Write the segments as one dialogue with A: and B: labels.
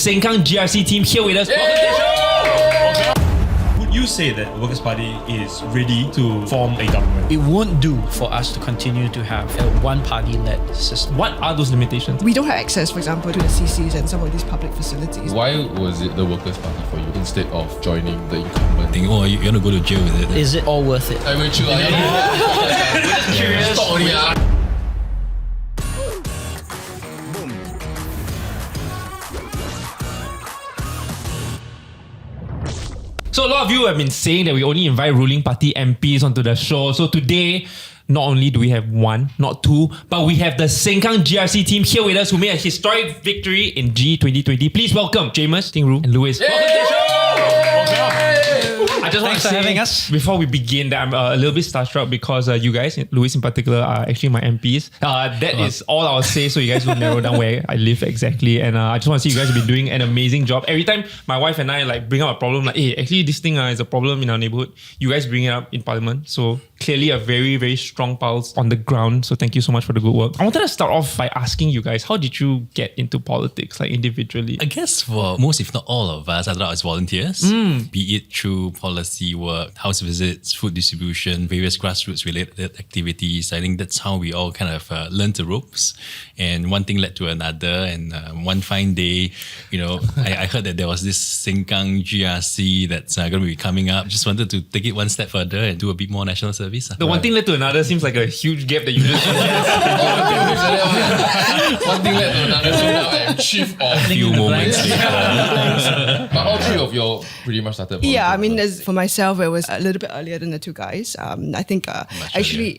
A: Sengkang GRC team here with us. Welcome to the show!
B: Would you say that the Workers' Party is ready to form a government?
C: It won't do for us to continue to have a one-party-led system.
A: What are those limitations?
D: We don't have access, for example, to the CCs and some of these public facilities.
E: Why was it the Workers' Party for you instead of joining the incumbent?
F: Think, oh, you're gonna go to jail with it.
C: Is it all worth it?
E: I will choose.
A: Curious.
E: Stop only.
A: So a lot of you have been saying that we only invite ruling party MPs onto the show. So today, not only do we have one, not two, but we have the Sengkang GRC team here with us who made a historic victory in G 2020. Please welcome Jamus, Ting Ru, and Louis. Welcome to the show! I just want to say,
C: having us.
A: Before we begin, that I'm a little bit starstruck because you guys, Louis in particular, are actually my MPs. That is all I'll say, so you guys will narrow down where I live exactly. And I just want to say you guys have been doing an amazing job. Every time my wife and I bring up a problem, hey, actually this thing is a problem in our neighborhood, you guys bring it up in Parliament. So clearly a very, very strong pulse on the ground. So thank you so much for the good work. I wanted to start off by asking you guys, how did you get into politics, individually?
F: I guess for most, if not all of us, I started out as volunteers, be it through policy work, house visits, food distribution, various grassroots related activities. I think that's how we all kind of learned the ropes. And one thing led to another. And one fine day, I heard that there was this Sengkang GRC that's going to be coming up. Just wanted to take it one step further and do a bit more national service.
A: The one thing led to another seems like a huge gap that you just
E: One thing led to another, so now I am chief of
F: few moments later.
E: But all three of you all pretty much started.
D: Yeah, I mean, for myself, it was a little bit earlier than the two guys. I think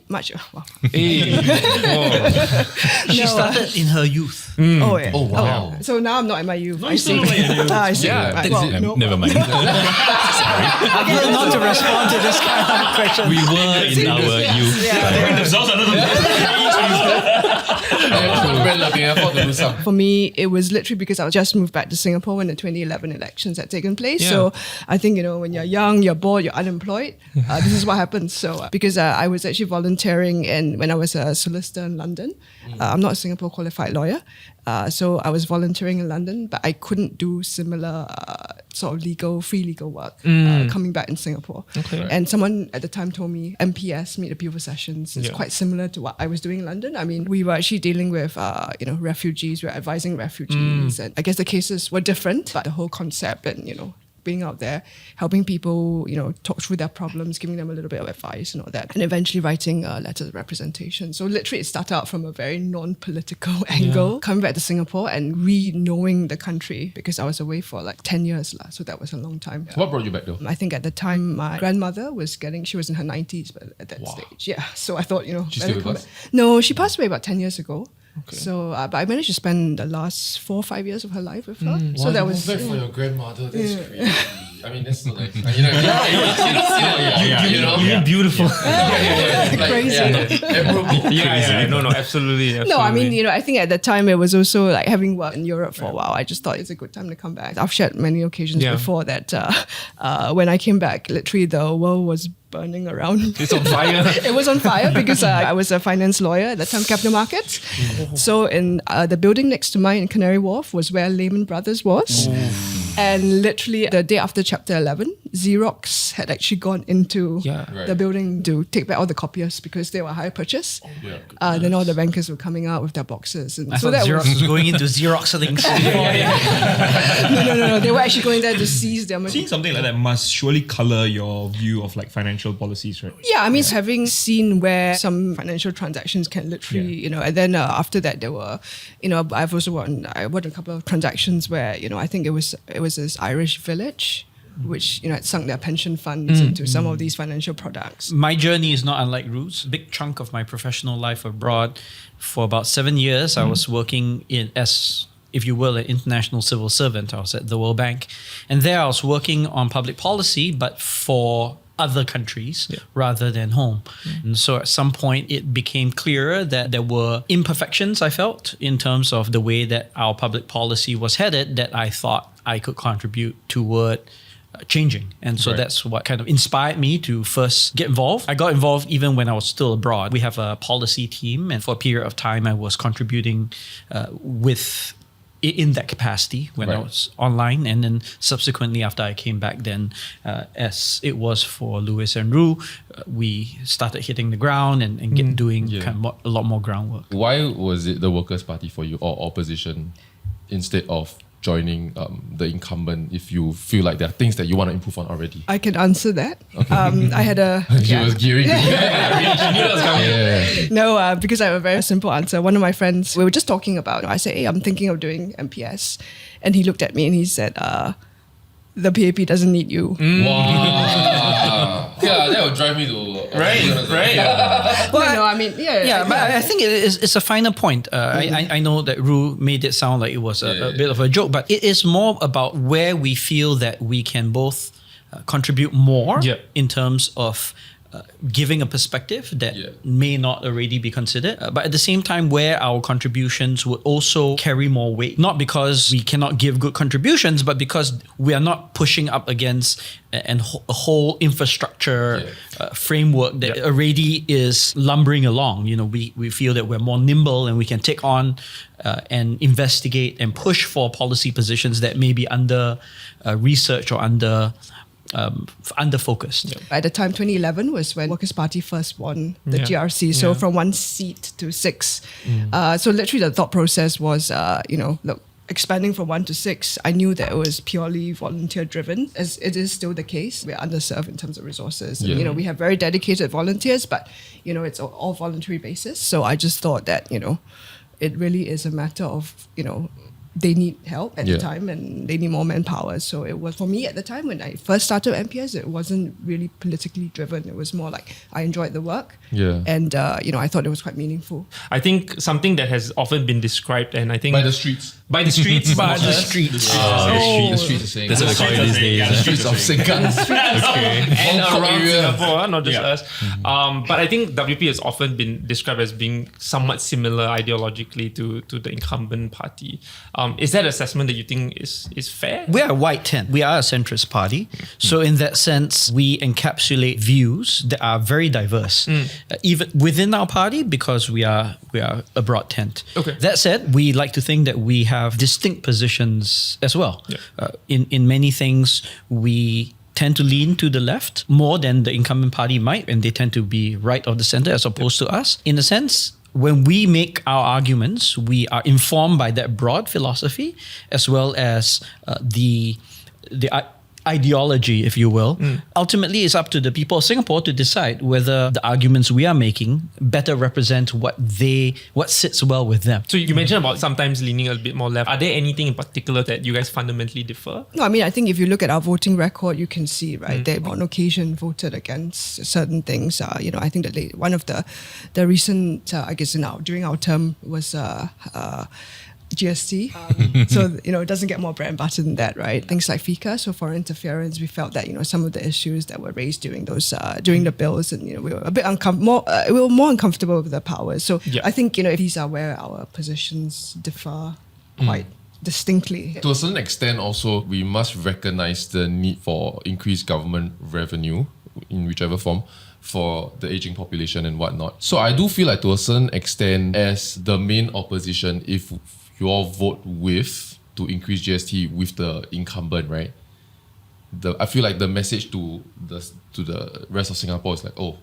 D: much. Wow.
A: Hey.
C: She started in her youth.
D: Oh, yeah.
E: Oh, wow.
D: So now I'm not in my youth.
B: No, you're still not in your youth.
D: I see.
A: Yeah.
D: Right. Well, no.
F: Never mind.
C: I've learned not to respond to this kind of question.
F: We were in our youth.
B: Throwing themselves under the
D: For me, it was literally because I just moved back to Singapore when the 2011 elections had taken place.
A: Yeah.
D: So I think, when you're young, you're bored, you're unemployed, this is what happens. So because I was actually volunteering when I was a solicitor in London. I'm not a Singapore qualified lawyer. So I was volunteering in London, but I couldn't do similar sort of free legal work coming back in Singapore.
A: Okay.
D: And someone at the time told me MPS, Meet the People Sessions, is quite similar to what I was doing in London. I mean, we were actually dealing with refugees, we were advising refugees, and I guess the cases were different, but the whole concept and being out there, helping people, talk through their problems, giving them a little bit of advice and all that, and eventually writing letters of representation. So literally it started out from a very non-political angle, coming back to Singapore and re-knowing the country because I was away for 10 years, so that was a long time.
E: What brought you back though?
D: I think at the time my grandmother she was in her 90s but at that stage. Yeah, so I thought,
E: She's still with us?
D: No, she passed away about 10 years ago. Okay. So, but I managed to spend the last 4 or 5 years of her life with her. So that was
E: back for your grandmother. That's crazy. I mean, that's so nice.
A: You're beautiful.
D: crazy.
A: No, absolutely.
D: No, I mean, I think at that time it was also having worked in Europe for a while. I just thought it's a good time to come back. I've shared many occasions before that when I came back, literally the world was burning around.
A: It's on fire.
D: It was on fire because I was a finance lawyer at that time, capital markets. So in the building next to mine in Canary Wharf was where Lehman Brothers was. And literally the day after Chapter 11, Xerox had actually gone into the building to take back all the copiers because they were hire purchase. Then all the bankers were coming out with their boxes. And
C: I thought Xerox was going into Xerox things.
D: No. They were actually going there to seize their money.
B: Seeing something like that must surely colour your view of financial policies, right?
D: Yeah, I mean, having seen where some financial transactions can literally, and then after that there were, I've also worked a couple of transactions where, I think it was this Irish village which had sunk their pension funds into some of these financial products.
C: My journey is not unlike Ru's. A big chunk of my professional life abroad, for about 7 years, I was working as, if you will, an international civil servant. I was at the World Bank. And there I was working on public policy, but for other countries rather than home. And so at some point it became clearer that there were imperfections, I felt, in terms of the way that our public policy was headed, that I thought I could contribute toward changing. And so that's what kind of inspired me to first get involved. I got involved even when I was still abroad. We have a policy team, and for a period of time I was contributing with in that capacity when I
E: Right.
C: was online, and then subsequently after I came back, then as it was for Louis and Ru, we started hitting the ground and doing kind of a lot more groundwork.
E: Why was it the Workers' Party for you or opposition instead of joining the incumbent if you feel like there are things that you want to improve on already?
D: I can answer that. I had a
E: She was gearing to
D: no, because I have a very simple answer. One of my friends, we were just talking about, I said, hey, I'm thinking of doing MPS. And he looked at me and he said, the PAP doesn't need you.
E: Wow. Yeah, that would drive me to...
A: Right.
D: Well, no, I mean,
C: Yeah, but I think it's a finer point. I know that Ru made it sound like it was a bit of a joke, but it is more about where we feel that we can both contribute more in terms of giving a perspective that may not already be considered, but at the same time where our contributions would also carry more weight, not because we cannot give good contributions, but because we are not pushing up against a whole infrastructure framework that already is lumbering along. You know, we feel that we're more nimble and we can take on and investigate and push for policy positions that may be under research or under focused.
D: At the time, 2011 was when Workers' Party first won the GRC. So from 1 seat to 6. So literally the thought process was, look, expanding from 1 to 6, I knew that it was purely volunteer driven, as it is still the case. We're underserved in terms of resources. And, we have very dedicated volunteers, but, it's all voluntary basis. So I just thought that, it really is a matter of, they need help at the time and they need more manpower. So it was, for me at the time when I first started MPS, it wasn't really politically driven. It was more like I enjoyed the work and, I thought it was quite meaningful.
A: I think something that has often been described, and I think...
E: By the streets.
A: By the streets.
C: By the streets.
E: The streets are saying.
F: That's what they call it these days.
E: The streets of Sengkang.
A: And
E: Hong Kong
A: around
E: area.
A: Singapore, not just us. But I think WP has often been described as being somewhat similar ideologically to the incumbent party. Is that assessment that you think is fair?
C: We are a white tent. We are a centrist party. So in that sense, we encapsulate views that are very diverse, even within our party, because we are a broad tent.
A: Okay.
C: That said, we like to think that we have distinct positions as well. In many things, we tend to lean to the left more than the incumbent party might, and they tend to be right of the center as opposed to us. In a sense, when we make our arguments, we are informed by that broad philosophy as well as the ideology, if you will. Ultimately, it's up to the people of Singapore to decide whether the arguments we are making better represent what sits well with them.
A: So you mentioned about sometimes leaning a bit more left. Are there anything in particular that you guys fundamentally differ?
D: No, I mean, I think if you look at our voting record, you can see, right, they on occasion voted against certain things. I think that one of the recent, during our term was GST. So, it doesn't get more bread and butter than that, right? Things like FICA, so foreign interference, we felt that, some of the issues that were raised during those, during the bills, and, we were a bit we were more uncomfortable with the powers. So I think, these are where our positions differ quite distinctly.
E: To a certain extent also, we must recognize the need for increased government revenue in whichever form for the aging population and whatnot. So I do feel like to a certain extent, as the main opposition, if you all vote to increase GST with the incumbent, right? I feel like the message to the rest of Singapore is like, oh,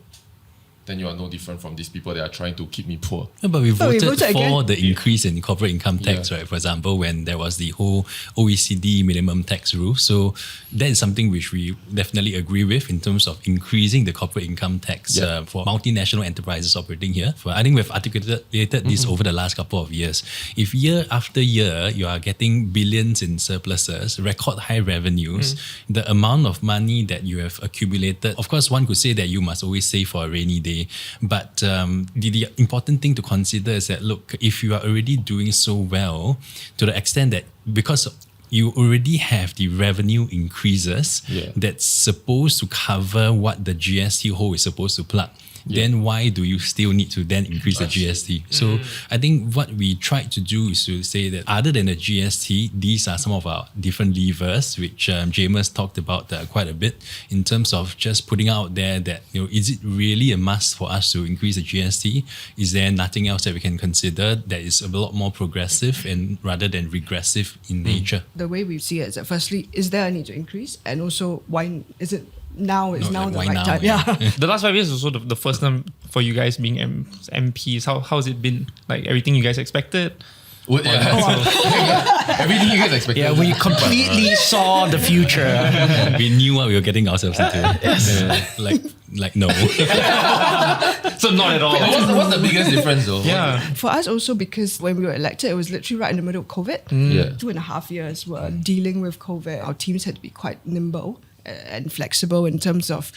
E: then you are no different from these people that are trying to keep me poor.
F: Yeah, but we voted for
D: again.
F: the increase in corporate income tax, right? For example, when there was the whole OECD minimum tax rule. So that is something which we definitely agree with in terms of increasing the corporate income tax for multinational enterprises operating here. I think we've articulated this over the last couple of years. If year after year, you are getting billions in surpluses, record high revenues, the amount of money that you have accumulated, of course, one could say that you must always save for a rainy day. But the important thing to consider is that, look, if you are already doing so well to the extent that because you already have the revenue increases that's supposed to cover what the GST hole is supposed to plug. then why do you still need to then increase the GST? So I think what we tried to do is to say that other than the GST, these are some of our different levers, which Jamus talked about quite a bit in terms of just putting out there that, is it really a must for us to increase the GST? Is there nothing else that we can consider that is a lot more progressive and rather than regressive in nature?
D: The way we see it is that firstly, is there a need to increase? And also, why is it now? Is now the
F: why
D: right
F: now,
D: time?
F: yeah.
D: Yeah.
A: The last 5 years was also the first time for you guys being MPs. How's it been? Like everything you guys expected?
E: Well, yeah. Everything you guys expected.
C: Yeah, we completely saw the future.
F: We knew what we were getting ourselves into. Like no.
A: So not at all.
E: What's the biggest difference though?
A: Yeah.
D: For us also, because when we were elected, it was literally right in the middle of COVID.
E: Yeah.
D: 2.5 years were dealing with COVID. Our teams had to be quite nimble and flexible in terms of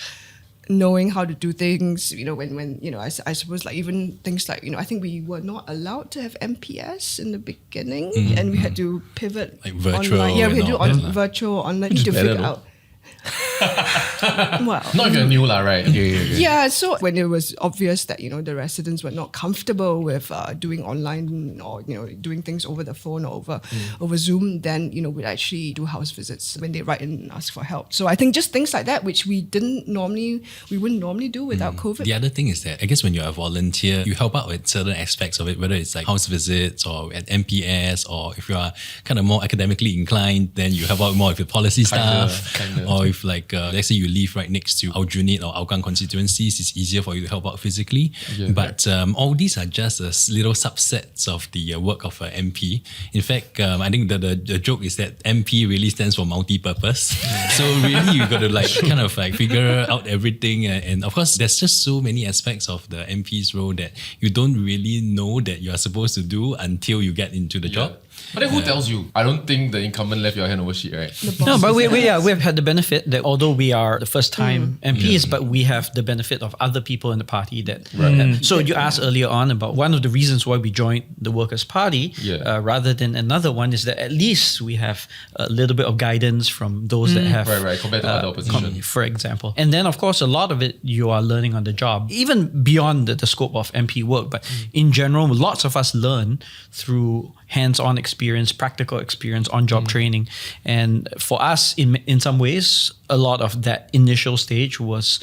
D: knowing how to do things, when I suppose like even things like, I think we were not allowed to have MPS in the beginning and we had to pivot
F: Like virtual
D: online. Yeah, we had to do
F: and all that.
D: virtual online to figure out. Well,
E: Not if you're new lah, right?
D: yeah, so when it was obvious that, the residents were not comfortable with doing online or, doing things over the phone or over Zoom, then, we'd actually do house visits when they write in and ask for help. So I think just things like that, which we wouldn't normally do without COVID.
F: The other thing is that I guess when you're a volunteer, you help out with certain aspects of it, whether it's like house visits or at MPS, or if you are kind of more academically inclined, then you help out more with the policy stuff. Or if like, let's say you live right next to Aljunied or Hougang constituencies, it's easier for you to help out physically.
E: Yeah.
F: But all these are just little subsets of the work of an MP. In fact, I think the joke is that MP really stands for multi-purpose. So really you got to kind of figure out everything. And of course, there's just so many aspects of the MP's role that you don't really know that you are supposed to do until you get into the job.
E: But then who tells you? I don't think the incumbent left your hand over shit, right?
C: No, but we've had the benefit that although we are the first time MPs, but we have the benefit of other people in the party that. So you asked earlier on about one of the reasons why we joined the Workers' Party rather than another one is that at least we have a little bit of guidance from those that have.
E: Right, compared to other opposition.
C: For example. And then of course a lot of it you are learning on the job, even beyond the scope of MP work, but in general, lots of us learn through hands-on experience, practical experience, on-job training. And for us, in some ways, a lot of that initial stage was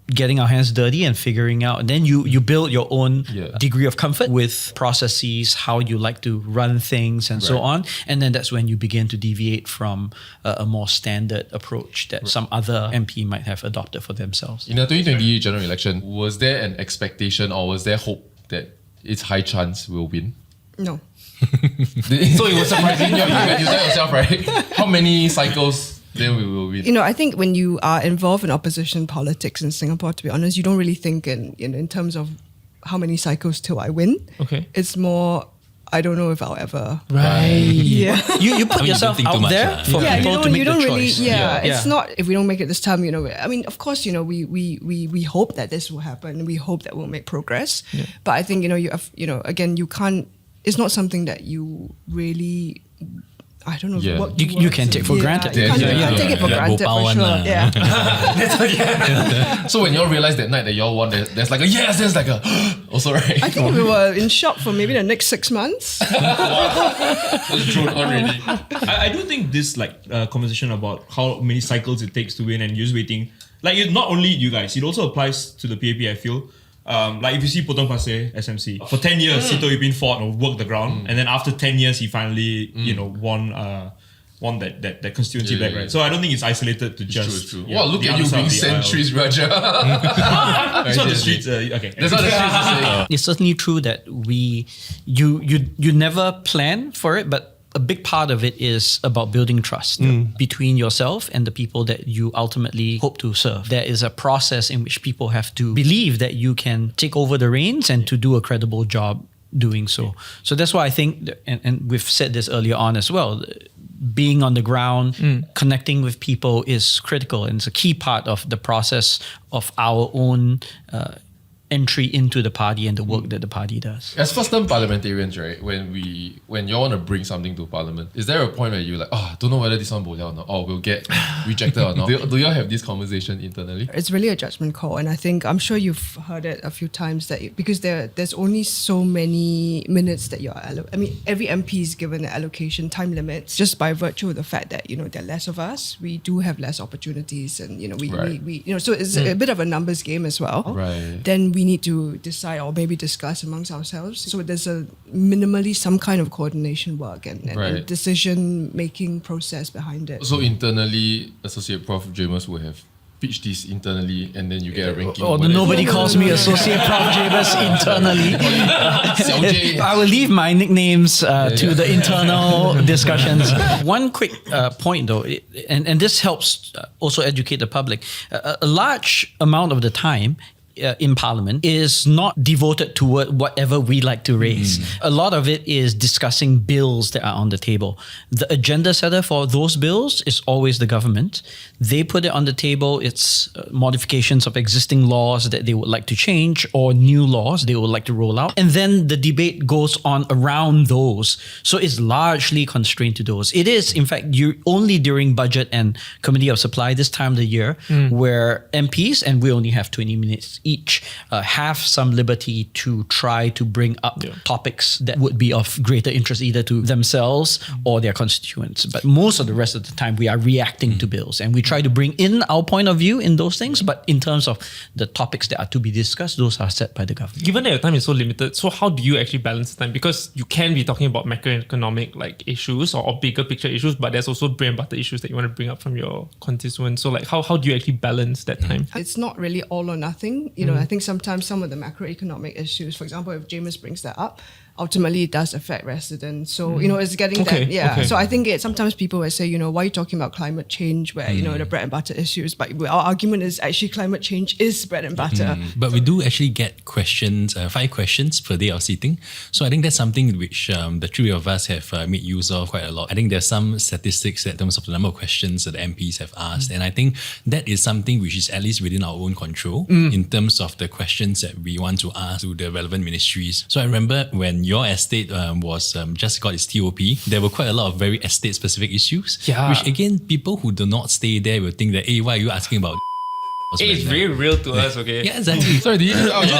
C: getting our hands dirty and figuring out. And then you build your own degree of comfort with processes, how you like to run things and so on. And then that's when you begin to deviate from a more standard approach that some other MP might have adopted for themselves.
E: In the 2020 general election, was there an expectation or was there hope that it's high chance we'll win?
D: No.
E: So it was surprising. You tell yourself, right? How many cycles then we will win?
D: I think when you are involved in opposition politics in Singapore, to be honest, you don't really think in terms of how many cycles till I win.
A: Okay.
D: It's more, I don't know if I'll ever.
A: Right.
D: Yeah.
C: You put yourself
F: think too
C: out
F: much,
C: there for people to make the choice.
D: It's not, if we don't make it this time, I mean, of course, we hope that this will happen. We hope that we'll make progress. Yeah. But I think, you have, again, you can't, it's not something that you really, I don't know.
E: Yeah.
D: What
C: You can take for granted.
D: You can't take it for granted for sure. Yeah.
E: So when y'all realized that night that y'all won, there's like a yes, there's like a also, right?
D: I think we were in shock for maybe the next 6 months.
E: That's drawn already.
B: I do think this conversation about how many cycles it takes to win and just waiting, not only you guys, it also applies to the PAP, I feel. If you see Potong Pasir SMC, for 10 years, Sito Ipin fought and worked the ground, and then after 10 years, he finally, won that constituency back, right? So I don't think it's isolated to just.
E: True.
B: Yeah,
E: Wow, look at you being centuries, Raja.
B: It's not the streets. Okay.
E: That's not the streets to say.
C: It's certainly true that you never plan for it, but a big part of it is about building trust between yourself and the people that you ultimately hope to serve. There is a process in which people have to believe that you can take over the reins and to do a credible job doing so. So that's why I think, and we've said this earlier on as well, being on the ground, connecting with people is critical, and it's a key part of the process of our own entry into the party and the work that the party does.
E: As first-term parliamentarians, right, when you want to bring something to parliament, is there a point where you're like, don't know whether this one will or not, or will get rejected or not? Do you all have this conversation internally?
D: It's really a judgment call, and I'm sure you've heard it a few times that because there's only so many minutes that every MP is given an allocation time limits just by virtue of the fact that there are less of us. We do have less opportunities, and so it's a bit of a numbers game as well.
E: Right.
D: Then we need to decide or maybe discuss amongst ourselves. So there's a minimally some kind of coordination work and a decision-making process behind it.
E: So internally, Associate Prof. Jamus will have pitched this internally and then you get a ranking.
C: Nobody calls me Associate Prof. Jamus internally. I will leave my nicknames to the internal discussions. One quick point though, and this helps also educate the public. A large amount of the time in Parliament is not devoted toward whatever we like to raise. A lot of it is discussing bills that are on the table. The agenda setter for those bills is always the government. They put it on the table. It's modifications of existing laws that they would like to change or new laws they would like to roll out. And then the debate goes on around those. So it's largely constrained to those. It is, in fact, only during budget and committee of supply this time of the year where MPs, and we only have 20 minutes each, have some liberty to try to bring up topics that would be of greater interest either to themselves or their constituents. But most of the rest of the time, we are reacting to bills and we try to bring in our point of view in those things. But in terms of the topics that are to be discussed, those are set by the government.
A: Given that your time is so limited, so how do you actually balance the time? Because you can be talking about macroeconomic issues or bigger picture issues, but there's also bread and butter issues that you want to bring up from your constituents. So how do you actually balance that time?
D: It's not really all or nothing. I think sometimes some of the macroeconomic issues, for example, if Jamus brings that up, ultimately it does affect residents. So, it's getting that. So I think sometimes people will say, why are you talking about climate change where, the bread and butter issues? But our argument is actually climate change is bread and butter.
F: But we do actually get questions, 5 questions per day of sitting. So I think that's something which the three of us have made use of quite a lot. I think there's some statistics in terms of the number of questions that the MPs have asked. And I think that is something which is at least within our own control in terms of the questions that we want to ask to the relevant ministries. So I remember when your estate was just got its TOP, there were quite a lot of very estate-specific issues, which again, people who do not stay there will think that, hey, why are you asking about
A: it's very real to us, okay?
F: Yeah, exactly.
E: Sorry, did you just
F: Sorry.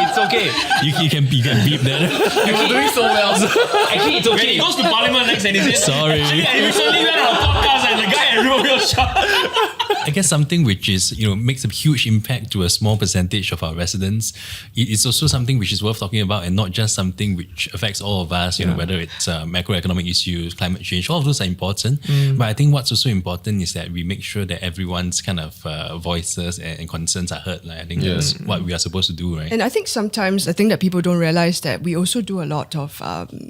A: It's okay.
F: You can beep that.
E: You were doing so well.
A: Actually, it's
B: When
A: okay.
B: he goes to Parliament next and he says,
F: Sorry.
B: Actually, I recently went on a podcast and the guy and everyone was shocked.
F: I guess something which is, makes a huge impact to a small percentage of our residents. It's also something which is worth talking about and not just something which affects all of us, whether it's macroeconomic issues, climate change, all of those are important. But I think what's also important is that we make sure that everyone's kind of voices and concerns are heard. I think that's what we are supposed to do, right?
D: And I think sometimes the thing that people don't realize that we also do a lot of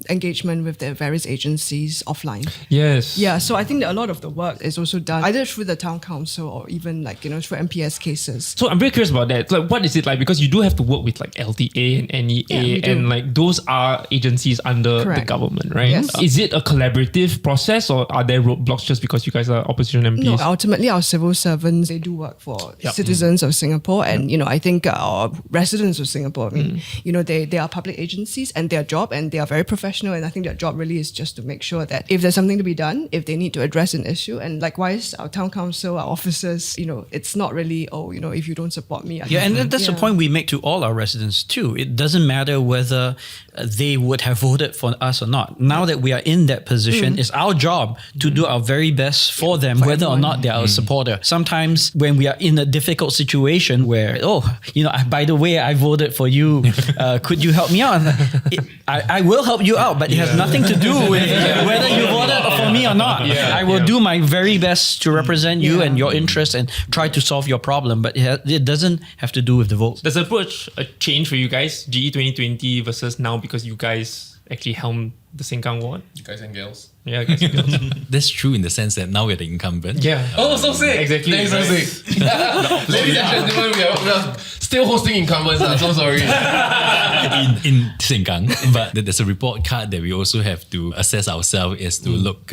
D: engagement with the various agencies offline.
A: Yes.
D: Yeah, so I think that a lot of the work is also done either through the town council or even through MPS cases.
A: So I'm very curious about that. Like, what is it like? Because you do have to work with LTA and NEA and those are agencies under the government, right?
D: Yes.
A: Is it a collaborative process or are there roadblocks just because you guys are opposition MPs?
D: No, ultimately our civil servants, they do work for citizens of Singapore and, I think our residents of Singapore, they are public agencies and their job and they are very professional and I think their job really is just to make sure that if there's something to be done, if they need to address an issue and likewise our town council, our officers, it's not really, if you don't support me.
C: And that's the point we make to all our residents too. It doesn't matter whether they would have voted for us or not. Now that we are in that position, it's our job to do our very best for them, whether or not they are a supporter. Sometimes when we are in a difficult situation where, by the way, I voted for you, could you help me out? I will help you out, but it has nothing to do with whether you voted for me or not. I will do my very best to represent you and your interests and try to solve your problem, but it doesn't have to do with the vote.
A: Does the approach change for you guys, GE 2020 versus now because you guys actually helm the Sengkang ward?
E: You guys and girls.
A: Yeah, I guess it feels.
F: That's true in the sense that now we're the incumbent.
A: Yeah.
E: Oh, so sick.
A: Exactly.
E: That is so
A: Right.
E: sick. Ladies and gentlemen, we are still hosting incumbents. I'm so sorry.
F: in Sengkang, but there's a report card that we also have to assess ourselves as to look,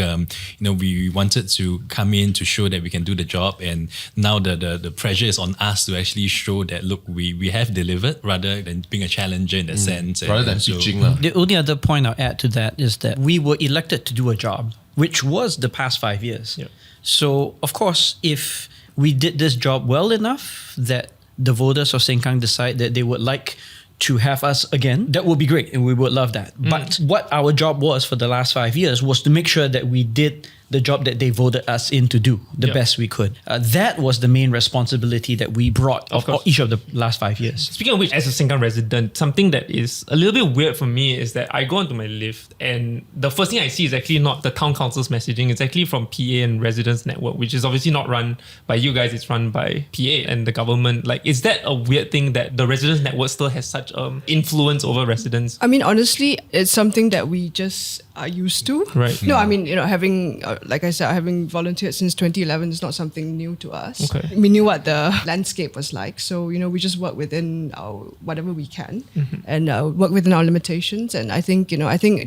F: we wanted to come in to show that we can do the job, and now the pressure is on us to actually show that look, we have delivered rather than being a challenger in that sense.
E: Rather than pitching lah.
C: The only other point I'll add to that is that we were elected to do a job, which was the past 5 years.
A: Yeah.
C: So, of course, if we did this job well enough that the voters of Sengkang decide that they would like to have us again, that would be great and we would love that. But what our job was for the last 5 years was to make sure that we did the job that they voted us in to do the best we could. That was the main responsibility that we brought of each of the last 5 years.
A: Speaking of which, as a Sengkang resident, something that is a little bit weird for me is that I go onto my lift and the first thing I see is actually not the town council's messaging. It's actually from PA and Residents Network, which is obviously not run by you guys. It's run by PA and the government. Like, is that a weird thing that the Residents Network still has such influence over residents?
D: I mean, honestly, it's something that we just are used to.
A: Right.
D: No, I mean, having, like I said, having volunteered since 2011 is not something new to us.
A: Okay.
D: We knew what the landscape was like. So, we just work within our, whatever we can and work within our limitations. And I think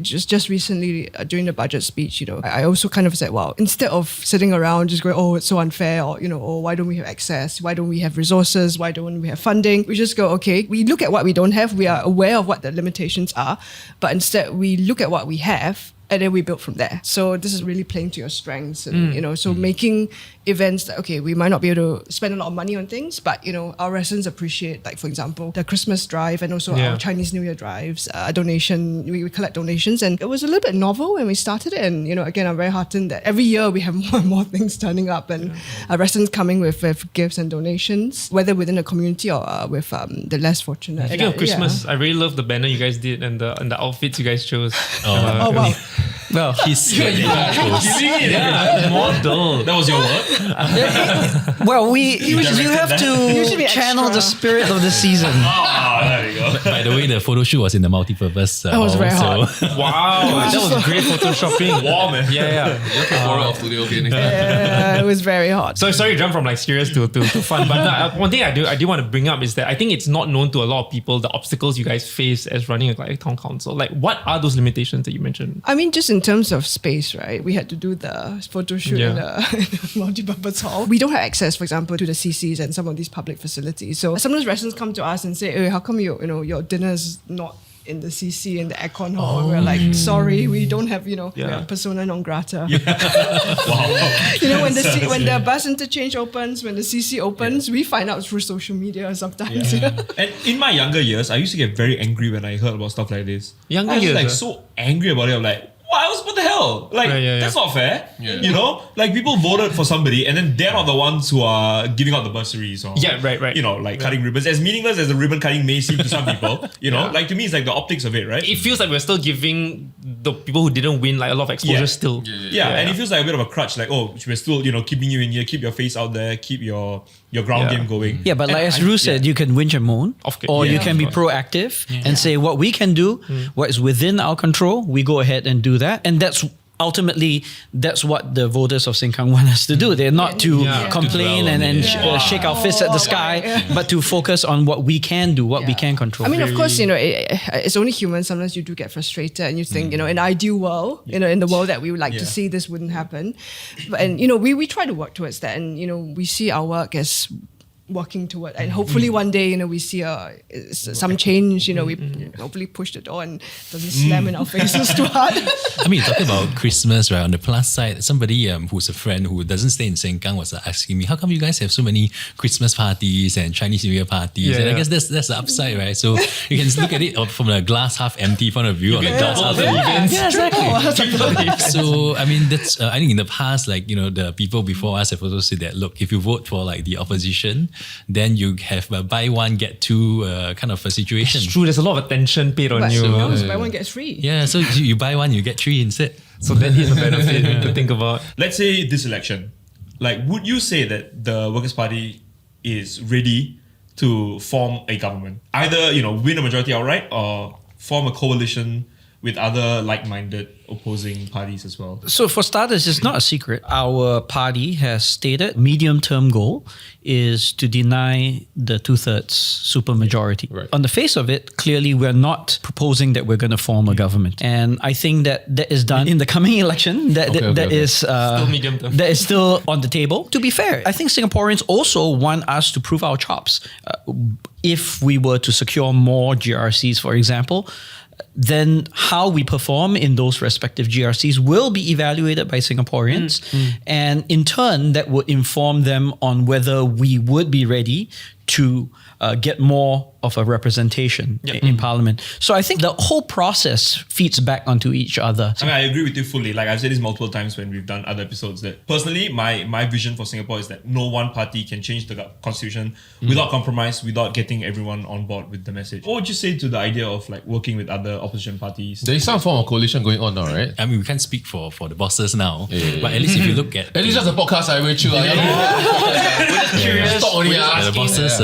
D: just recently during the budget speech, I also kind of said, wow, instead of sitting around just going, oh, it's so unfair, or, oh, why don't we have access? Why don't we have resources? Why don't we have funding? We just go, okay, we look at what we don't have. We are aware of what the limitations are, but instead we look at what we have and then we build from there. So this is really playing to your strengths and, so making events that, okay, we might not be able to spend a lot of money on things, but, our residents appreciate, like, for example, the Christmas drive and also our Chinese New Year drives, donation, we collect donations. And it was a little bit novel when we started it. And, again, I'm very heartened that every year we have more and more things turning up and our residents coming with gifts and donations, whether within the community or with the less fortunate.
A: Speaking of Christmas, I really love the banner you guys did and the outfits you guys chose.
D: Oh, wow.
C: Well,
F: He's
A: Model.
B: That was your work?
C: well, you have
D: should be
C: to channel
D: extra.
C: the spirit of the season.
B: There you go.
F: By the way, the photo shoot was in the multi-purpose.
D: That was very hot.
A: Wow, that was great photoshopping.
B: Warm, man.
A: Yeah.
E: Borrow our studio, okay, next time.
D: It was very hot.
A: So sorry to jump from like serious to fun, but one thing I do want to bring up is that I think it's not known to a lot of people the obstacles you guys face as running a town council. Like, what are those limitations that you mentioned?
D: I mean, just in terms of space, right? We had to do the photo shoot in the multipurpose hall. We don't have access, for example, to the CCs and some of these public facilities. So sometimes residents come to us and say, hey, how come your dinner's not in the CC in the aircon hall? And we're like, sorry, we don't have, we are persona non grata.
B: Wow.
D: When the bus interchange opens, when the CC opens, we find out through social media sometimes.
B: And in my younger years, I used to get very angry when I heard about stuff like this.
A: Younger
B: I was
A: years,
B: like so angry about it. I'm like, what the hell? Like, that's not fair.
E: Yeah.
B: Like people voted for somebody and then they're not the ones who are giving out the bursaries or
A: right.
B: cutting ribbons. As meaningless as the ribbon cutting may seem to some people, like to me it's like the optics of it, right?
A: It feels like we're still giving the people who didn't win like a lot of exposure still.
B: And it feels like a bit of a crutch, like, oh, we're still, keeping you in here, keep your face out there, keep your ground game going.
C: Yeah, but like as Ru said, you can whinge and moan, or you can be proactive and say what we can do, what is within our control, we go ahead and do that. And that's ultimately what the voters of Sengkang want us to do. They're not to complain and shake our fists at the sky, but to focus on what we can do, what we can control.
D: I mean, of course, it's only human. Sometimes you do get frustrated and you think, in an ideal world, in the world that we would like to see, this wouldn't happen. And, we try to work towards that. And, we see our work as working toward, and hopefully one day we see some change. We hopefully push the door and doesn't slam in our faces too hard.
F: I mean, talking about Christmas, right? On the plus side, somebody who's a friend who doesn't stay in Sengkang was asking me, how come you guys have so many Christmas parties and Chinese New Year parties? I guess that's the upside, right? So you can look at it from a glass half empty point of view, or a glass half full.
C: Yeah, exactly.
F: So I mean, that's I think in the past, the people before us have also said that, look, if you vote for the opposition, then you have a buy one get two kind of a situation.
A: It's true. There's a lot of attention paid on
D: But
A: you.
D: buy one gets free.
F: Yeah, so you buy one, you get three instead.
A: So that is a benefit to think about.
B: Let's say this election, would you say that the Workers' Party is ready to form a government? Either, win a majority outright or form a coalition with other like-minded opposing parties as well?
C: So for starters, it's not a secret. Our party has stated medium-term goal is to deny the 2/3 supermajority.
E: Right.
C: On the face of it, clearly we're not proposing that we're going to form a government. And I think that is done in the coming election. That is
A: Still medium term.
C: that is still on the table. To be fair, I think Singaporeans also want us to prove our chops. If we were to secure more GRCs, for example, then how we perform in those respective GRCs will be evaluated by Singaporeans. And in turn, that would inform them on whether we would be ready to get more of a representation in Parliament. So I think the whole process feeds back onto each other.
B: I mean, I agree with you fully. Like I've said this multiple times when we've done other episodes, that personally, my vision for Singapore is that no one party can change the constitution without compromise, without getting everyone on board with the message. What would you say to the idea of like working with other opposition parties?
E: There is some form of coalition going on now, right?
F: I mean, we can't speak for the bosses now, but at least if you look at
E: At least just a podcast, I will chill.
A: Curious.
E: Stop only
F: the bosses,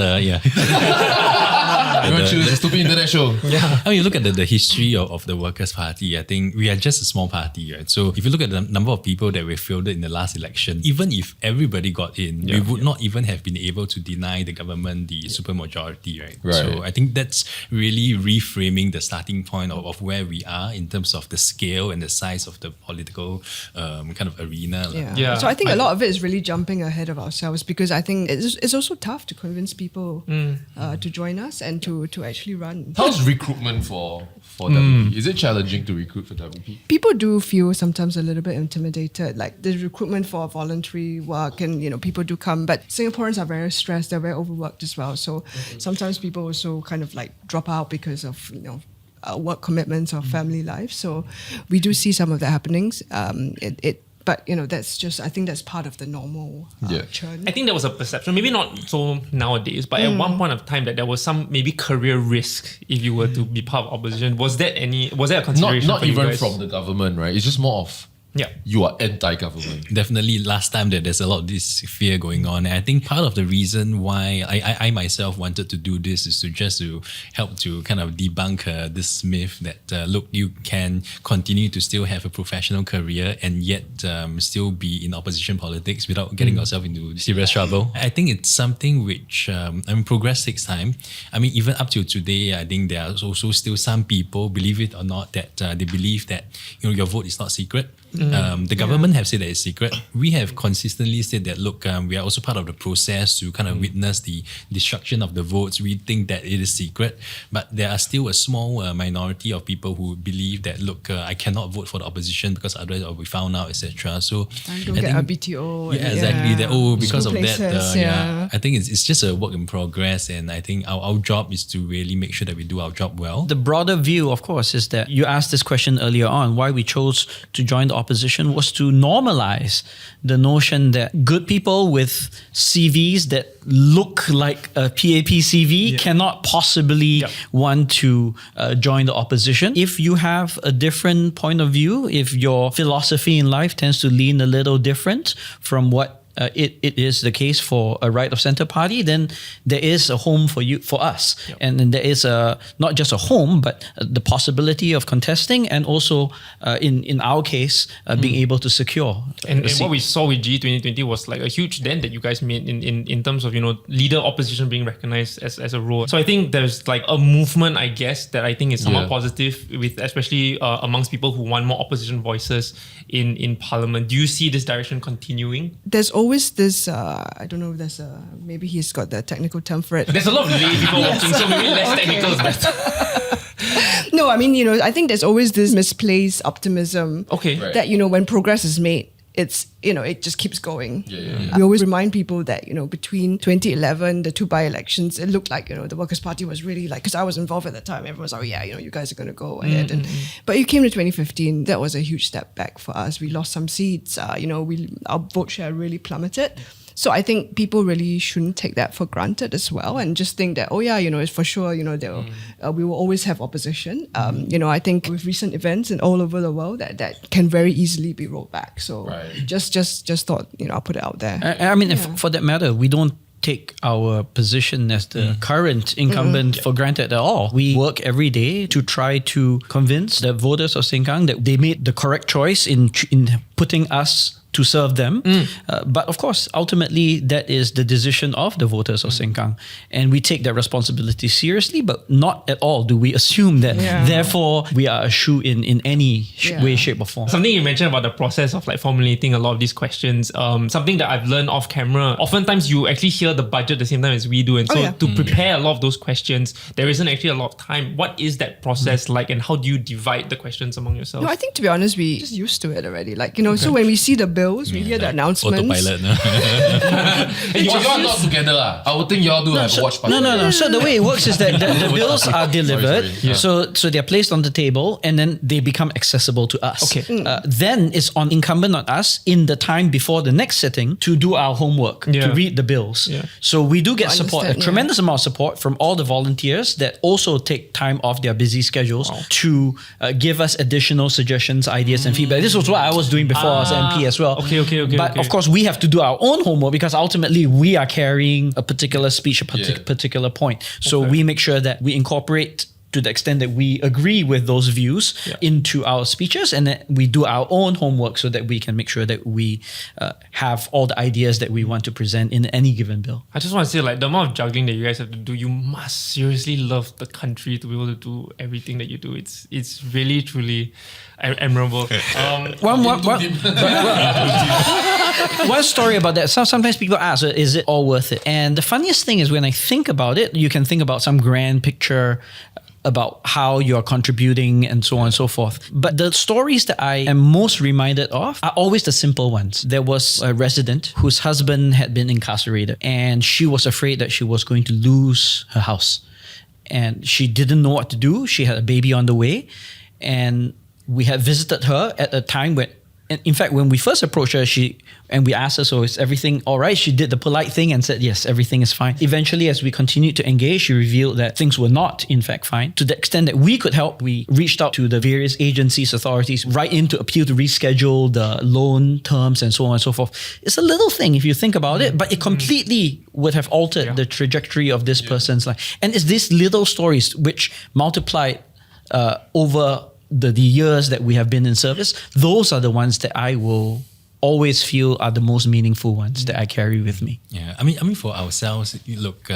E: I will chill. It's a stupid internet show.
F: I mean, you look at the history of the Workers' Party, I think we are just a small party, right? So if you look at the number of people that were fielded in the last election, even if everybody got in, we would not even have been able to deny the government the supermajority, right? So I think that's really reframing the starting point of where we are in terms of the scale and the size of the political kind of arena.
A: Yeah.
D: So I think a lot of it is really jumping ahead of ourselves, because I think it's also tough to convince people to join us and to actually run.
E: How's recruitment for WP? Is it challenging to recruit for WP?
D: People do feel sometimes a little bit intimidated, like the recruitment for voluntary work, and people do come, but Singaporeans are very stressed, they're very overworked as well. So sometimes people also kind of like drop out because of work commitments or family life. So we do see some of the happenings. But that's just, I think that's part of the normal churn.
A: I think there was a perception, maybe not so nowadays, but at one point of time that there was some maybe career risk if you were to be part of opposition. Was that a consideration?
E: Not
A: for you
E: even
A: guys?
E: from the government, right? It's just more of you are anti-government.
F: Definitely last time that there's a lot of this fear going on. And I think part of the reason why I myself wanted to do this is to help to kind of debunk this myth that, look, you can continue to still have a professional career and yet still be in opposition politics without getting yourself into serious trouble. I think it's something which, progress takes time. I mean, even up to today, I think there are also still some people, believe it or not, that they believe that your vote is not secret. The government have said that it's secret. We have consistently said that, look, we are also part of the process to kind of witness the destruction of the votes. We think that it is secret, but there are still a small minority of people who believe that, look, I cannot vote for the opposition because otherwise I'll be found out, etc. So
D: Don't get a BTO.
F: yeah, exactly. That because of
D: places,
F: that, I think it's just a work in progress, and I think our job is to really make sure that we do our job well.
C: The broader view, of course, is that you asked this question earlier on, why we chose to join the opposition was to normalize the notion that good people with CVs that look like a PAP CV cannot possibly want to join the opposition. If you have a different point of view, if your philosophy in life tends to lean a little different from what it is the case for a right of centre party, then there is a home for us. And then there is not just a home, but the possibility of contesting, and also in our case, being able to secure.
A: And what we saw with G 2020 was like a huge dent that you guys made in terms of leader opposition being recognized as a role. So I think there's like a movement, I guess, that I think is somewhat positive, with especially amongst people who want more opposition voices in Parliament. Do you see this direction continuing?
D: There's always this, I don't know if there's maybe he's got the technical term for it.
A: There's a lot of lay people watching, so maybe less technical is better.
D: No, I mean, I think there's always this misplaced optimism that, when progress is made, it's, it just keeps going. We always remind people that, between 2011, the two by-elections, it looked like, the Workers' Party was really like, because I was involved at the time, everyone was like, you guys are going to go ahead. But it came to 2015, that was a huge step back for us. We lost some seats, our vote share really plummeted. So I think people really shouldn't take that for granted as well, and just think that, it's for sure, we will always have opposition. I think with recent events and all over the world, that can very easily be rolled back. So just thought, I'll put it out there.
C: I mean, if, for that matter, we don't take our position as the current incumbent for granted at all. We work every day to try to convince the voters of Sengkang that they made the correct choice in putting us to serve them. But of course, ultimately, that is the decision of the voters of Sengkang. And we take that responsibility seriously, but not at all do we assume that, therefore, we are a shoe-in in any way, shape or form.
A: Something you mentioned about the process of like formulating a lot of these questions, something that I've learned off camera, oftentimes you actually hear the budget at the same time as we do. And so to prepare a lot of those questions, there isn't actually a lot of time. What is that process like, and how do you divide the questions among yourselves?
D: No, I think to be honest, we just used to it already. Like, so when we see the bills, we hear the announcements.
F: Autopilot.
E: And you are not together. I would think you all do have a watch party.
C: No. So the way it works is that the bills are delivered. So they're placed on the table and then they become accessible to us.
A: Okay.
C: Then it's incumbent on us in the time before the next sitting to do our homework, to read the bills. So we do get support, a tremendous amount of support from all the volunteers that also take time off their busy schedules to give us additional suggestions, ideas and feedback. This was what I was doing before as MP as well.
A: Okay.
C: But of course, we have to do our own homework because ultimately we are carrying a particular speech, a particular point. So we make sure that we incorporate to the extent that we agree with those views into our speeches, and that we do our own homework so that we can make sure that we have all the ideas that we want to present in any given bill.
A: I just want to say, like, the amount of juggling that you guys have to do, you must seriously love the country to be able to do everything that you do. It's really, truly admirable.
C: One story about that. Sometimes people ask, is it all worth it? And the funniest thing is when I think about it, you can think about some grand picture about how you're contributing and so on and so forth. But the stories that I am most reminded of are always the simple ones. There was a resident whose husband had been incarcerated and she was afraid that she was going to lose her house. And she didn't know what to do. She had a baby on the way. And we had visited her at a time when, in fact, when we first approached her, and we asked her, so is everything all right? She did the polite thing and said, yes, everything is fine. Eventually, as we continued to engage, she revealed that things were not, in fact, fine. To the extent that we could help, we reached out to the various agencies, authorities, right in to appeal to reschedule the loan terms and so on and so forth. It's a little thing if you think about it, but it completely would have altered the trajectory of this person's life. And it's these little stories which multiplied over the years that we have been in service. Those are the ones that I will always feel are the most meaningful ones that I carry with me.
F: Yeah, I mean, for ourselves, look,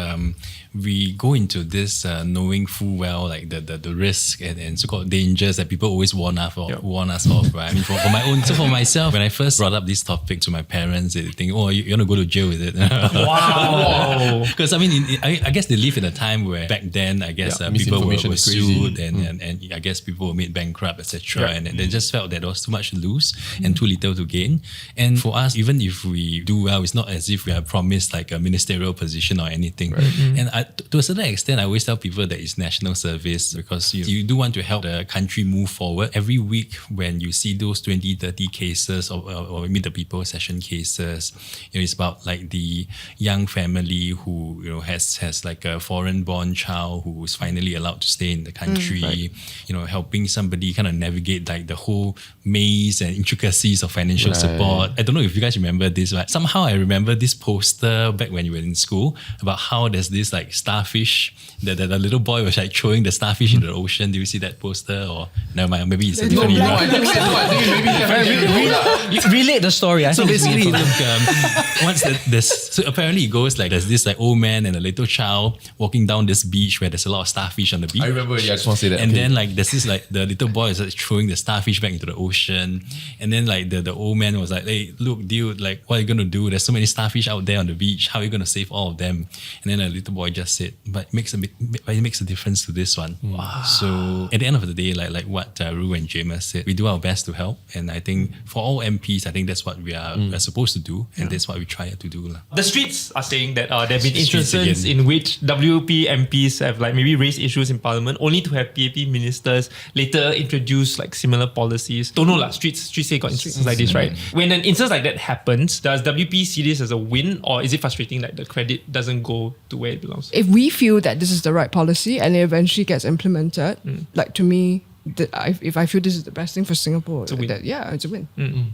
F: we go into this knowing full well like the risk and so-called dangers that people always warn us of, right? I mean, for my own, so for myself, when I first brought up this topic to my parents, they think, oh, you want to go to jail with it?
A: Wow!
F: Because I mean, I guess they live in a time where back then, I guess people were sued and I guess people were made bankrupt, etc. And they just felt that there was too much to lose and too little to gain. And for us, even if we do well, it's not as if we are promised like a ministerial position or anything. And to a certain extent, I always tell people that it's national service because you do want to help the country move forward. Every week when you see those 20, 30 cases or meet the people session cases, it's about like the young family who has like a foreign born child who is finally allowed to stay in the country, helping somebody kind of navigate like the whole maze and intricacies of financial support. I don't know if you guys remember this, but somehow I remember this poster back when you were in school about how there's this like starfish that the little boy was like throwing the starfish into the ocean. Do you see that poster? Or never mind, maybe it's a different era.
C: Relate the story.
F: So basically, look, so apparently it goes like there's this like old man and a little child walking down this beach where there's a lot of starfish on the beach.
E: I remember, I just want to say that.
F: And then like there's this like the little boy is like throwing the starfish back into the ocean. And then like the old man was like, hey, look, dude, like what are you gonna do? There's so many starfish out there on the beach. How are you gonna save all of them? And then a little boy just said, but it makes a difference to this one. Wow. So at the end of the day, like what Ru and Jamus said, we do our best to help. And I think for all MPs, I think that's what we are supposed to do. And that's what we try to do.
A: The streets are saying that there have been instances in which WP MPs have like maybe raised issues in Parliament only to have PAP ministers later introduce like similar policies. Don't know lah, streets say got instances like this, right? When an instance like that happens, does WP see this as a win, or is it frustrating that the credit doesn't go to where it belongs?
D: If we feel that this is the right policy and it eventually gets implemented, like to me, if I feel this is the best thing for Singapore, it's a win. It's a win.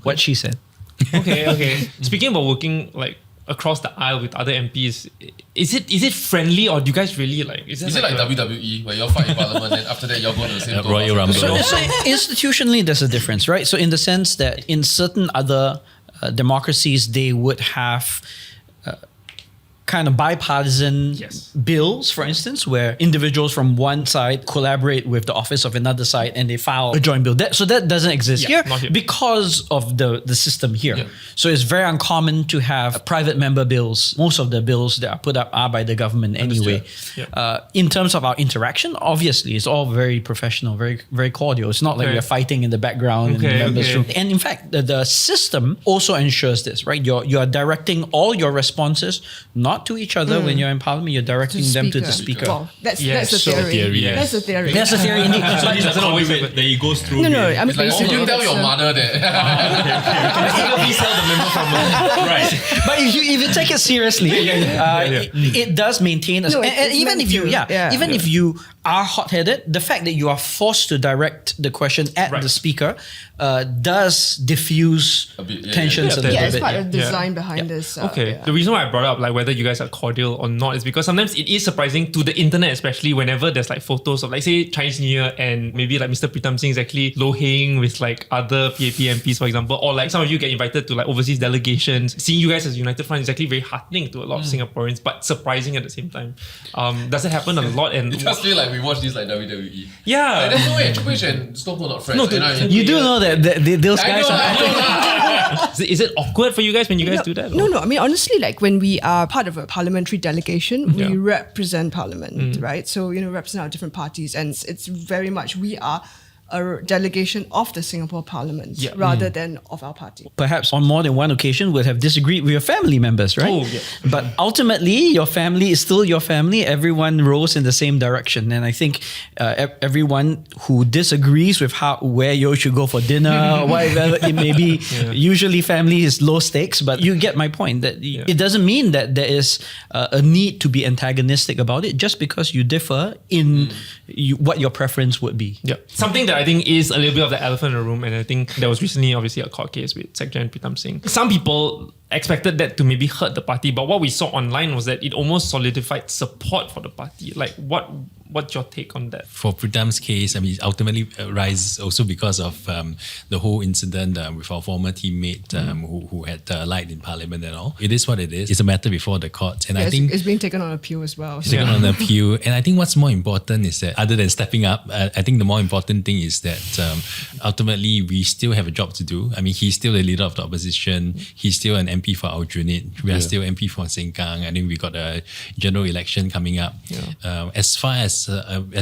C: What she said.
A: Okay. Speaking about working like across the aisle with other MPs, is it friendly, or do you guys really like? Is
E: it like WWE where you all fight in Parliament and after that you all go to the same
F: Royal Rumble.
C: So institutionally, there's a difference, right? So in the sense that in certain other democracies, they would have kind of bipartisan bills, for instance, where individuals from one side collaborate with the office of another side and they file a joint bill. So that doesn't exist here because of the system here. Yeah. So it's very uncommon to have private member bills. Most of the bills that are put up are by the government anyway. In terms of our interaction, obviously, it's all very professional, very, very cordial. It's not like we're fighting in the background in the members' room. And in fact, the system also ensures this, right? You are directing all your responses not to each other when you're in Parliament, you're directing them to the speaker.
D: Well, that's the theory. That's the theory.
C: That's the theory indeed.
B: So it doesn't always that it goes through.
D: No, I mean,
E: like, you tell your mother that.
A: Please tell the member from
B: Right.
C: But if you take it seriously, it does maintain us. And even if you are hot-headed, the fact that you are forced to direct the question at the speaker does diffuse tensions a little bit.
D: Yeah, it's part of the design behind this.
A: The reason why I brought up like whether you guys are cordial or not is because sometimes it is surprising to the internet, especially whenever there's like photos of like say Chinese New Year and maybe like Mr. Pritam Singh is actually low-hanging with like other PAP MPs, for example, or like some of you get invited to like overseas delegations. Seeing you guys as United Front is actually very heartening to a lot of Singaporeans, but surprising at the same time. Does it happen a lot? And
E: it does feel like we watch this like WWE.
A: Yeah.
E: Like, there's no way Triple H and Stone Cold not friends.
C: No, you do know that those guys are...
A: Is it awkward for you guys when you guys do that?
D: No. I mean, honestly, like when we are part of a parliamentary delegation, we represent Parliament, right? So, represent our different parties, and it's very much we are a delegation of the Singapore Parliament rather than of our party.
C: Perhaps on more than one occasion would have disagreed with your family members, right?
A: Oh, yeah.
C: But ultimately, your family is still your family. Everyone rows in the same direction. And I think everyone who disagrees with where you should go for dinner or whatever it may be, usually family is low stakes, but you get my point that it doesn't mean that there is a need to be antagonistic about it just because you differ in what your preference would be.
A: Yeah. Something that I think is a little bit of the elephant in the room, and I think there was recently obviously a court case with Saga and Pritam Singh. Some people expected that to maybe hurt the party, but what we saw online was that it almost solidified support for the party. Like what's your take on that?
F: For Pritam's case, I mean, ultimately arises also because of the whole incident with our former teammate who had lied in Parliament and all. It is what it is. It's a matter before the courts, and I think
D: it's being taken on appeal as well.
F: Taken on appeal, and I think what's more important is that other than stepping up, I think the more important thing is that ultimately we still have a job to do. I mean, he's still the leader of the opposition. He's still an MP for our unit. We are still MP for Sengkang. I think we got a general election coming up. As far as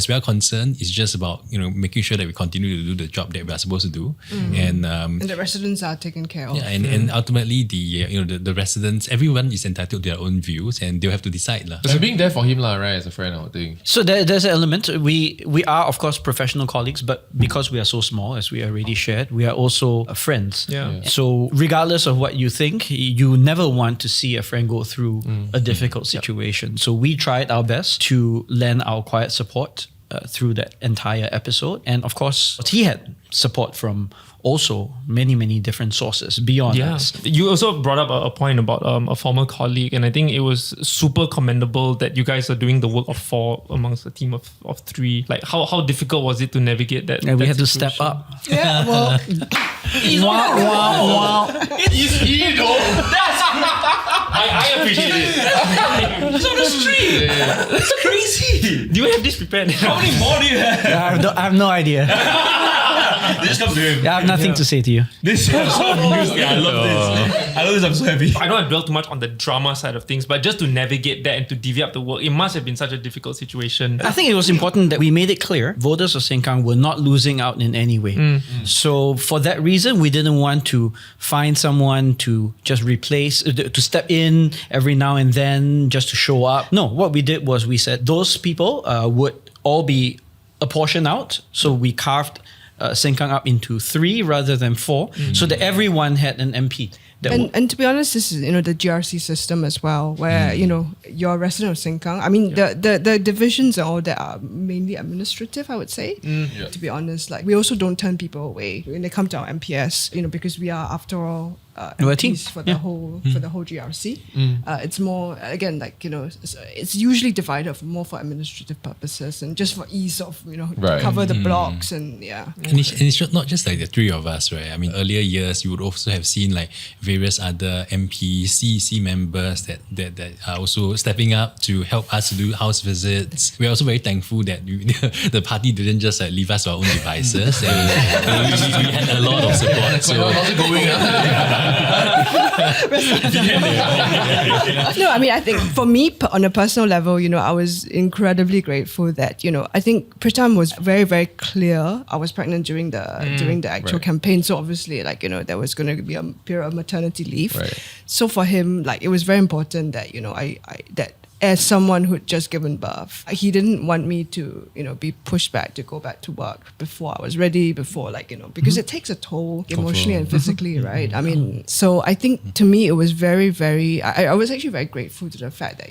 F: we are concerned, it's just about making sure that we continue to do the job that we are supposed to do, and
D: the residents are taken care of.
F: Yeah, and ultimately the residents, everyone is entitled to their own views, and they'll have to decide lah.
E: So being there for him lah, right, as a friend, I would think.
C: So there's an element. We are of course professional colleagues, but because we are so small, as we already shared, we are also friends. So regardless of what you think, you never want to see a friend go through a difficult situation. So we tried our best to lend our quiet support through that entire episode. And of course, he had support from also many different sources beyond us.
A: You also brought up a point about a former colleague, and I think it was super commendable that you guys are doing the work of 4 amongst a team of 3. Like how difficult was it to navigate that?
C: And we had to
A: situation?
C: step up.
D: Yeah, well,
A: I appreciate it.
B: It's on the street. It's crazy.
A: Do you have this prepared?
B: How many more do you have?
C: I have no idea.
B: This comes to him.
C: I have nothing to say to you.
B: This I'm so amused. I love this. I love this. I'm so happy.
A: I don't want to dwell too much on the drama side of things, but just to navigate that and to divvy up the work, it must have been such a difficult situation.
C: I think it was important that we made it clear voters of Sengkang were not losing out in any way. So for that reason, we didn't want to find someone to just replace, to step in every now and then just to show up. No, what we did was we said those people would all be apportioned out. So we carved Sengkang up into 3 rather than 4, so that everyone had an MP.
D: And to be honest, this is the GRC system as well, where you're a resident of Sengkang. I mean, the divisions and all that are mainly administrative, I would say. To be honest, like we also don't turn people away when they come to our MPS, because we are after all MPs for the whole GRC. It's more again like it's usually divided more for administrative purposes and just for ease of to cover the blocks and
F: And it's not just like the three of us, right? I mean, earlier years you would also have seen like various other MPs, CEC members that are also stepping up to help us to do house visits. We're also very thankful that the party didn't just leave us to our own devices. And we had a lot of support. So
E: how's it going?
D: No, I mean, I think for me, on a personal level, I was incredibly grateful that, I think Pritam was very, very clear. I was pregnant during the actual campaign. So obviously, there was going to be a period of maternity leave.
E: Right.
D: So for him, it was very important that, that as someone who'd just given birth, he didn't want me to, be pushed back to go back to work before I was ready, because it takes a toll emotionally and physically, right? I mean, so I think to me, it was very, very, I was actually very grateful to the fact that,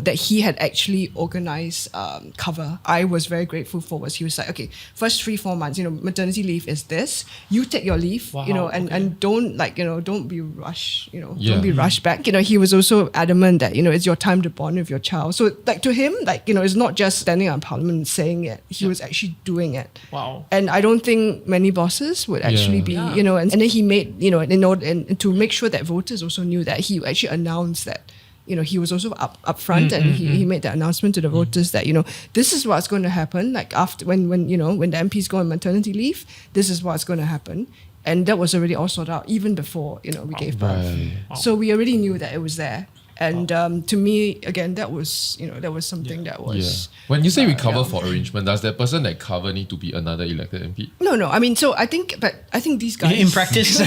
D: that he had actually organized cover. I was very grateful for was he was like, okay, first 3-4 months, maternity leave is this, you take your leave, and don't don't be rushed, don't be rushed back. He was also adamant that, it's your time to bond with your child. So to him, it's not just standing on Parliament saying it. He was actually doing it.
A: Wow.
D: And I don't think many bosses would actually be, and then he made, in order and to make sure that voters also knew that he actually announced that, he was also up front and he made the announcement to the voters that, this is what's going to happen. Like after when the MPs go on maternity leave, this is what's going to happen. And that was already all sorted out even before, we gave birth.
E: Right.
D: So we already knew that it was there. And to me, again, that was something that was.
E: When you say we cover for arrangement, does that person that cover need to be another elected MP?
D: No. I mean, so I think these guys
C: in practice.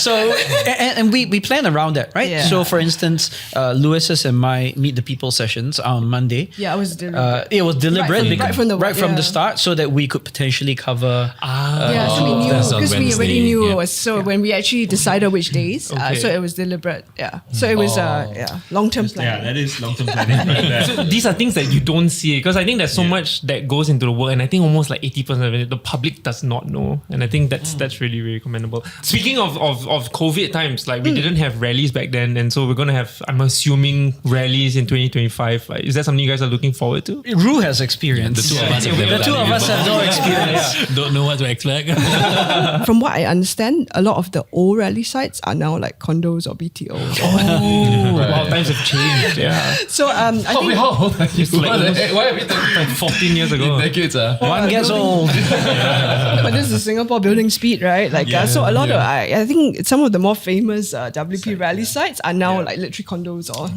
C: So and we plan around that, right?
D: Yeah.
C: So for instance, Lewis's and my Meet the People sessions on Monday.
D: Yeah, it was deliberate.
C: It was deliberate
D: Right from the
C: start, so that we could potentially cover.
D: So we knew
F: that's on
D: because we already
F: Wednesday,
D: knew
F: yeah.
D: it was. So when we actually decided which days, so it was deliberate. Yeah. So it was long-term planning.
B: Yeah, that is long-term planning.
A: So these are things that you don't see because I think there's so much that goes into the work, and I think almost like 80% of it the public does not know, and I think that's really, really commendable. Speaking of COVID times, we didn't have rallies back then, and so we're gonna have, I'm assuming, rallies in 2025. Is that something you guys are looking forward to?
C: Ru has experience.
F: The two of us have never
C: The two
F: done
C: of
F: it
C: us have no experience.
F: Don't know what to expect.
D: From what I understand, a lot of the old rally sites are now like condos or BTOs.
A: Wow, times have changed. Yeah.
D: So I think
E: How old are you? Why are we talking
A: 14 years ago.
E: decades?
C: One gets old.
D: but this is Singapore building speed, right? So a lot of I think some of the more famous WP rally sites are now like literally condos or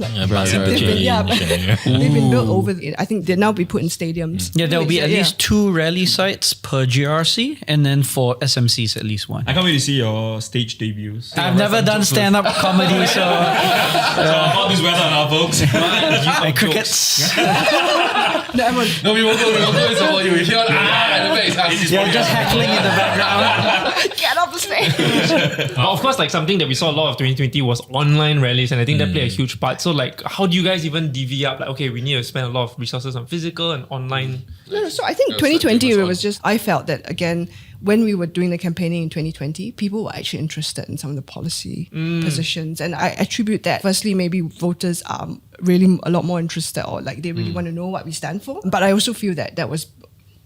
D: they've been built over. I think they'll now be put in stadiums.
C: Yeah, there will be at least 2 rally sites per GRC, and then for SMCs at least 1.
B: I can't wait to see your stage debuts.
C: I've never done stand-up comedy, so
B: All this weather now, folks.
C: and crickets.
E: No, we won't go. It's all you. Here, the face.
C: You're just heckling in the background.
D: Get off the stage.
A: But of course, something that we saw a lot of 2020 was online rallies, and I think that played a huge part. So how do you guys even divvy up? Okay, we need to spend a lot of resources on physical and online.
D: No, so I think 2020 it was just, I felt that again, when we were doing the campaigning in 2020, people were actually interested in some of the policy positions. And I attribute that, firstly, maybe voters are really a lot more interested, or they really want to know what we stand for. But I also feel that was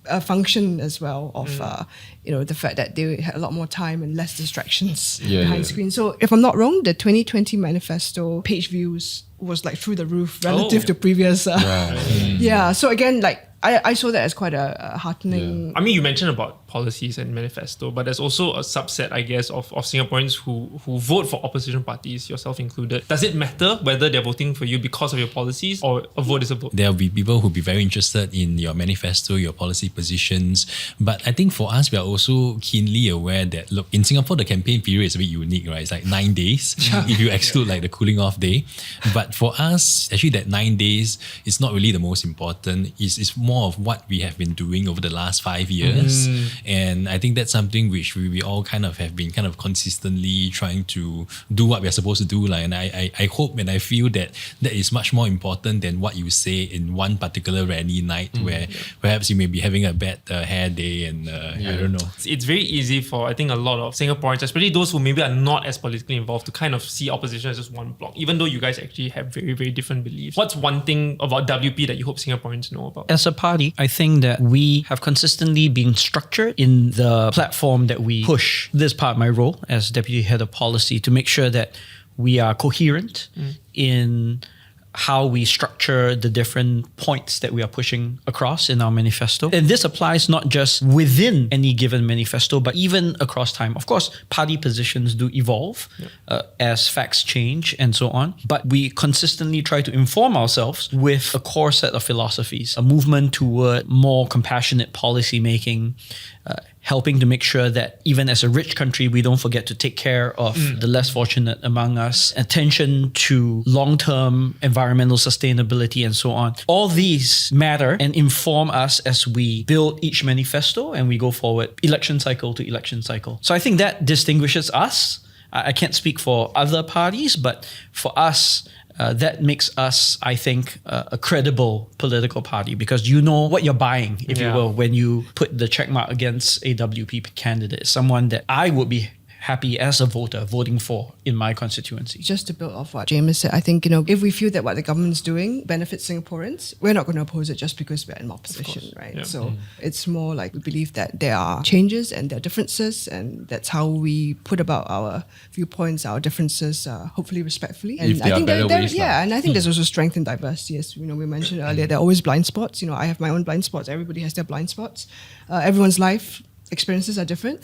D: a function as well of the fact that they had a lot more time and less distractions behind screens. So if I'm not wrong, the 2020 manifesto page views was through the roof relative to previous. So again, I saw that as quite a heartening.
A: I mean, you mentioned about policies and manifesto, but there's also a subset, I guess, of Singaporeans who vote for opposition parties, yourself included. Does it matter whether they're voting for you because of your policies, or a vote is a vote?
F: There'll be people who'll be very interested in your manifesto, your policy positions. But I think for us, we are also keenly aware that, look, in Singapore, the campaign period is a bit unique, right? It's 9 days, if you exclude the cooling off day. But for us, actually, that 9 days is not really the most important. It's more of what we have been doing over the last 5 years. And I think that's something which we all kind of have been kind of consistently trying to do what we're supposed to do. And I hope and I feel that is much more important than what you say in one particular rally night where perhaps you may be having a bad hair day and I don't know.
A: It's very easy for, I think, a lot of Singaporeans, especially those who maybe are not as politically involved, to kind of see opposition as just one block, even though you guys actually have very, very different beliefs. What's one thing about WP that you hope Singaporeans know about?
C: As a party, I think that we have consistently been structured in the platform that we push. This is part of my role as Deputy Head of Policy to make sure that we are coherent in how we structure the different points that we are pushing across in our manifesto. And this applies not just within any given manifesto, but even across time. Of course, party positions do evolve as facts change and so on. But we consistently try to inform ourselves with a core set of philosophies, a movement toward more compassionate policy making, helping to make sure that even as a rich country, we don't forget to take care of the less fortunate among us, attention to long-term environmental sustainability and so on. All these matter and inform us as we build each manifesto and we go forward election cycle to election cycle. So I think that distinguishes us. I can't speak for other parties, but for us, that makes us, I think, a credible political party because you know what you're buying, if you will, when you put the checkmark against a WP candidate, someone that I would be happy as a voter voting for in my constituency.
D: Just to build off what Jamus said, I think, if we feel that what the government's doing benefits Singaporeans, we're not going to oppose it just because we're in opposition, right?
A: Yeah.
D: So it's more like we believe that there are changes and there are differences, and that's how we put about our viewpoints, our differences, hopefully respectfully. And
E: If there are better ways,
D: and I think there's also strength in diversity, as we mentioned earlier. There are always blind spots. I have my own blind spots. Everybody has their blind spots. Everyone's life experiences are different.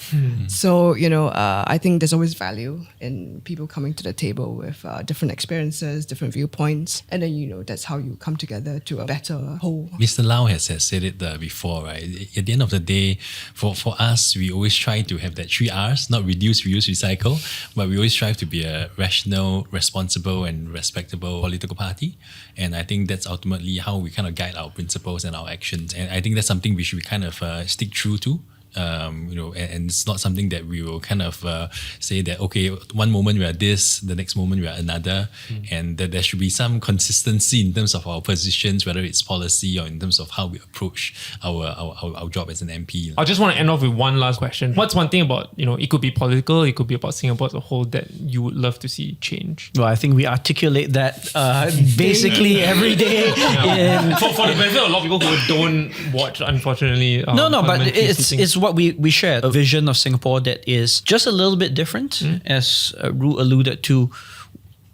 D: So, I think there's always value in people coming to the table with different experiences, different viewpoints. And then, that's how you come together to a better whole.
F: Mr. Lau has said it before, right? At the end of the day, for us, we always try to have that 3 R's, not reduce, reuse, recycle, but we always strive to be a rational, responsible and respectable political party. And I think that's ultimately how we kind of guide our principles and our actions. And I think that's something we should kind of stick true to. And it's not something that we will kind of say that, okay, one moment we are this, the next moment we are another, and that there should be some consistency in terms of our positions, whether it's policy or in terms of how we approach our job as an MP.
A: I just want to end off with one last question. What's one thing about, it could be political, it could be about Singapore as a whole that you would love to see change?
C: Well, I think we articulate that basically every day.
A: For the benefit of a lot of people who don't watch, unfortunately.
C: But it's what we share, a vision of Singapore that is just a little bit different, as Ru alluded to.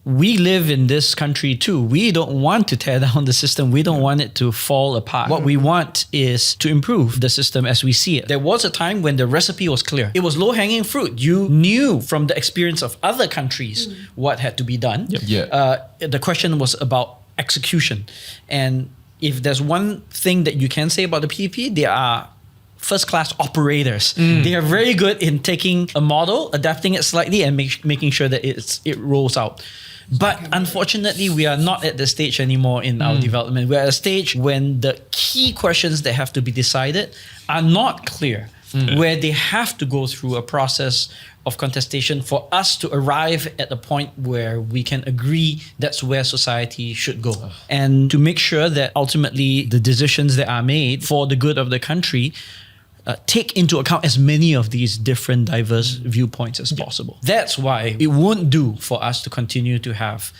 C: We live in this country too. We don't want to tear down the system. We don't want it to fall apart. What we want is to improve the system as we see it. There was a time when the recipe was clear. It was low-hanging fruit. You knew from the experience of other countries what had to be done. The question was about execution. And if there's one thing that you can say about the PEP, they are first-class operators. They are very good in taking a model, adapting it slightly, and making sure that it rolls out. But unfortunately, we are not at the stage anymore in our development. We're at a stage when the key questions that have to be decided are not clear, where they have to go through a process of contestation for us to arrive at a point where we can agree that's where society should go. And to make sure that ultimately the decisions that are made for the good of the country take into account as many of these different diverse viewpoints as possible. That's why it won't do for us to continue to have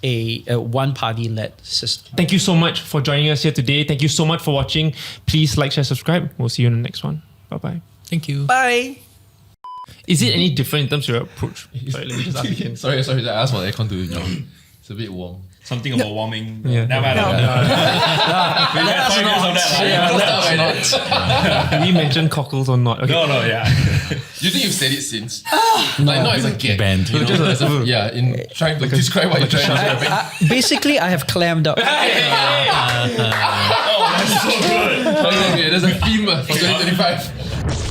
C: a one-party-led system.
A: Thank you so much for joining us here today. Thank you so much for watching. Please like, share, subscribe. We'll see you in the next one. Bye-bye.
F: Thank you.
C: Bye.
A: Is it any different in terms of your approach? Sorry, let me just ask again.
E: sorry, I asked for the aircon to it's a bit warm.
B: Something about warming.
A: Yeah.
B: Never.
A: Did we mention cockles or not? Okay.
B: No,
E: You think you've said it since? Not as a gag.
F: Banned.
E: You know, just as a, in trying to describe what you're trying to say.
C: Basically, I have clammed up.
B: Oh, that's so good.
E: There's a theme for 2025.